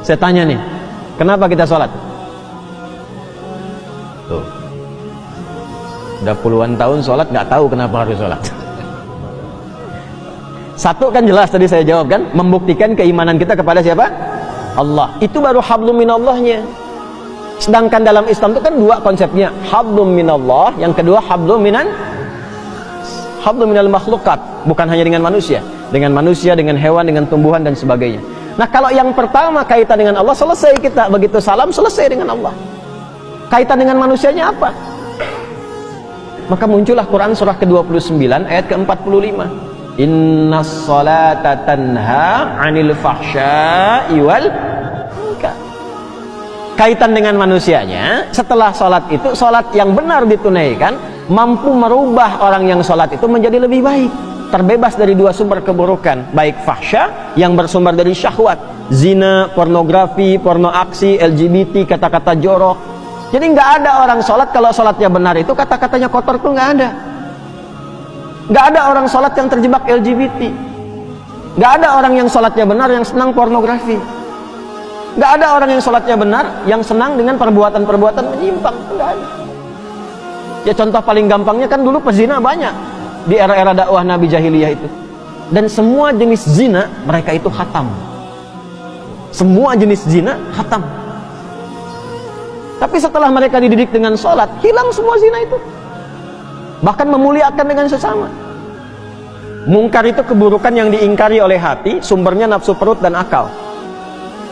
Saya tanya nih, kenapa kita sholat? Tuh, udah puluhan tahun sholat nggak tahu kenapa harus sholat. Satu kan jelas tadi saya jawab kan, membuktikan keimanan kita kepada siapa? Allah. Itu baru hablum minallahnya. Sedangkan dalam Islam itu kan dua konsepnya, hablum minallah, yang kedua hablum minal makhlukat. Bukan hanya dengan manusia, dengan hewan, dengan tumbuhan dan sebagainya. Nah, kalau yang pertama kaitan dengan Allah, selesai kita. Begitu salam, selesai dengan Allah. Kaitan dengan manusianya apa? Maka muncullah Quran surah ke-29 ayat ke-45. Innas salata tanha 'anil fahsya'i wal munkar. Kaitan dengan manusianya, setelah salat itu, salat yang benar ditunaikan mampu merubah orang yang salat itu menjadi lebih baik, terbebas dari dua sumber keburukan, baik fahsya yang bersumber dari syahwat, zina, pornografi, porno aksi, LGBT, kata-kata jorok. Jadi nggak ada orang sholat kalau sholatnya benar itu kata-katanya kotor tuh nggak ada. Nggak ada orang sholat yang terjebak LGBT. Nggak ada orang yang sholatnya benar yang senang pornografi. Nggak ada orang yang sholatnya benar yang senang dengan perbuatan-perbuatan menyimpang. Nggak ada. Ya contoh paling gampangnya kan dulu pezina banyak di era-era dakwah Nabi Jahiliyah itu. Dan semua jenis zina mereka itu khatam. Semua jenis zina khatam. Tapi setelah mereka dididik dengan sholat, hilang semua zina itu. Bahkan memuliakan dengan sesama. Mungkar itu keburukan yang diingkari oleh hati, sumbernya nafsu perut dan akal.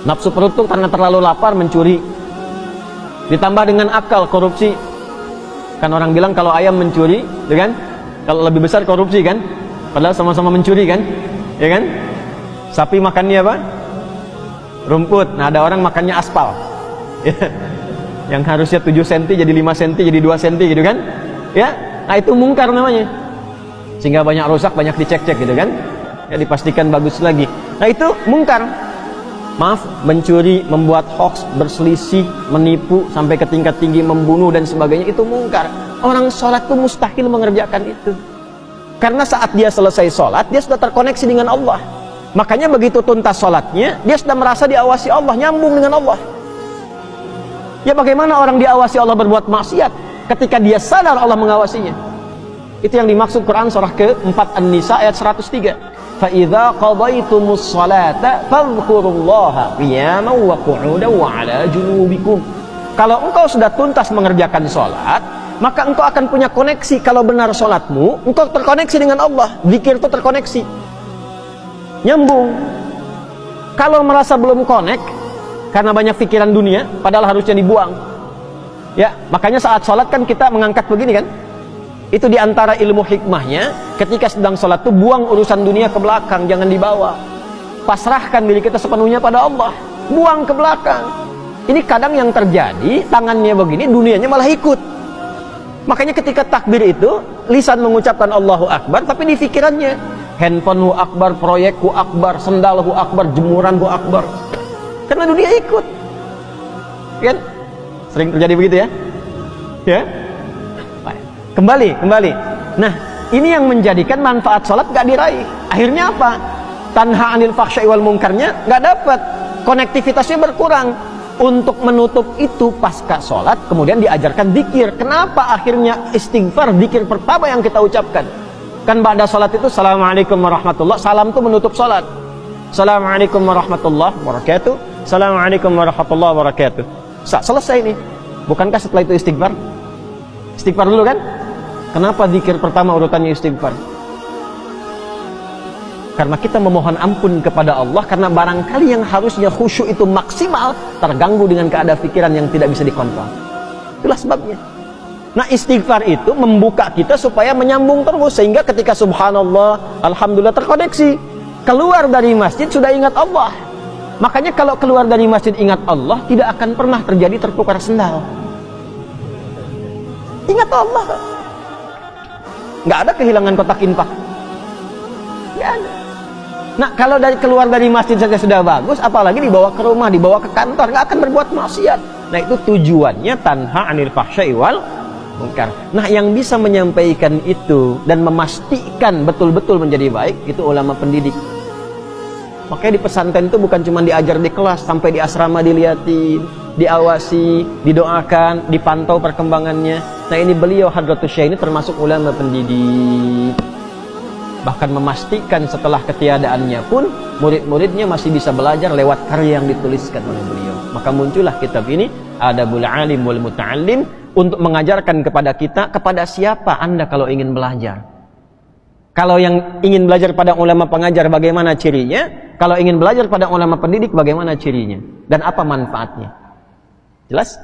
Nafsu perut itu karena terlalu lapar mencuri. Ditambah dengan akal, korupsi. Kan orang bilang kalau ayam mencuri, ya kan? Kalau lebih besar korupsi kan? Padahal sama-sama mencuri kan? Ya kan? Sapi makannya apa? Rumput. Nah, ada orang makannya aspal. Yang harusnya 7 cm jadi 5 cm jadi 2 cm gitu kan? Ya. Nah, itu mungkar namanya. Sehingga banyak rusak, banyak dicek-cek gitu kan? Ya, dipastikan bagus lagi. Nah, itu mungkar. Maaf, mencuri, membuat hoax, berselisih, menipu sampai ke tingkat tinggi, membunuh dan sebagainya, itu mungkar. Orang sholat itu mustahil mengerjakan itu. Karena saat dia selesai sholat, dia sudah terkoneksi dengan Allah. Makanya begitu tuntas sholatnya, dia sudah merasa diawasi Allah, nyambung dengan Allah. Ya bagaimana orang diawasi Allah berbuat maksiat ketika dia sadar Allah mengawasinya? Itu yang dimaksud Quran surah ke-4 An-Nisa ayat 103. Fa idza qadaytumus salata fadhkurullaha qiyaman wa qu'udan wa 'ala junubikum. Kalau engkau sudah tuntas mengerjakan salat, maka engkau akan punya koneksi. Kalau benar salatmu, engkau terkoneksi dengan Allah. Zikir itu terkoneksi. Nyambung. Kalau merasa belum connect karena banyak pikiran dunia, padahal harusnya dibuang. Ya, makanya saat sholat kan kita mengangkat begini kan? Itu diantara ilmu hikmahnya, ketika sedang sholat tuh buang urusan dunia ke belakang, jangan dibawa. Pasrahkan diri kita sepenuhnya pada Allah, buang ke belakang. Ini kadang yang terjadi, tangannya begini, dunianya malah ikut. Makanya ketika takbir itu, lisan mengucapkan Allahu Akbar, tapi di pikirannya, handphonemu akbar, proyekku akbar, sendalku akbar, jemuranku akbar. Karena dunia ikut, kan? Sering terjadi begitu ya, ya. Kembali. Nah, ini yang menjadikan manfaat sholat gak diraih. Akhirnya apa? Tanha anil fahsya'i wal munkarnya gak dapat. Konektivitasnya berkurang. Untuk menutup itu pasca sholat, kemudian diajarkan zikir. Kenapa akhirnya istighfar, zikir pertama yang kita ucapkan? Kan pada sholat itu Assalamualaikum warahmatullah. Salam itu menutup sholat. Assalamualaikum warahmatullahi wabarakatuh. Assalamualaikum warahmatullahi wabarakatuh. Selesai nih. Bukankah setelah itu istighfar? Istighfar dulu kan? Kenapa zikir pertama urutannya istighfar? Karena kita memohon ampun kepada Allah, karena barangkali yang harusnya khusyuk itu maksimal terganggu dengan keadaan pikiran yang tidak bisa dikontrol. Itulah sebabnya. Nah, istighfar itu membuka kita supaya menyambung terus, sehingga ketika subhanallah, alhamdulillah terkoneksi. Keluar dari masjid sudah ingat Allah. Makanya kalau keluar dari masjid ingat Allah, tidak akan pernah terjadi tertukar sendal. Ingat Allah. Nggak ada kehilangan kotak infak. Nggak ada. Nah, kalau keluar dari masjid saja sudah bagus, apalagi dibawa ke rumah, dibawa ke kantor, nggak akan berbuat maksiat. Nah, itu tujuannya tanha anil fahsya'i wal munkar. Nah, yang bisa menyampaikan itu dan memastikan betul-betul menjadi baik, itu ulama pendidik. Makanya di pesantren itu bukan cuma diajar di kelas, sampai di asrama dilihatin, diawasi, didoakan, dipantau perkembangannya. Nah ini beliau Hadratus Syekh ini termasuk ulama pendidik. Bahkan memastikan setelah ketiadaannya pun murid-muridnya masih bisa belajar lewat karya yang dituliskan oleh beliau. Maka muncullah kitab ini, Adabul Alim wal Muta'allim, untuk mengajarkan kepada kita, kepada siapa Anda kalau ingin belajar. Kalau yang ingin belajar pada ulama pengajar, bagaimana cirinya? Kalau ingin belajar pada ulama pendidik, bagaimana cirinya? Dan apa manfaatnya? Jelas?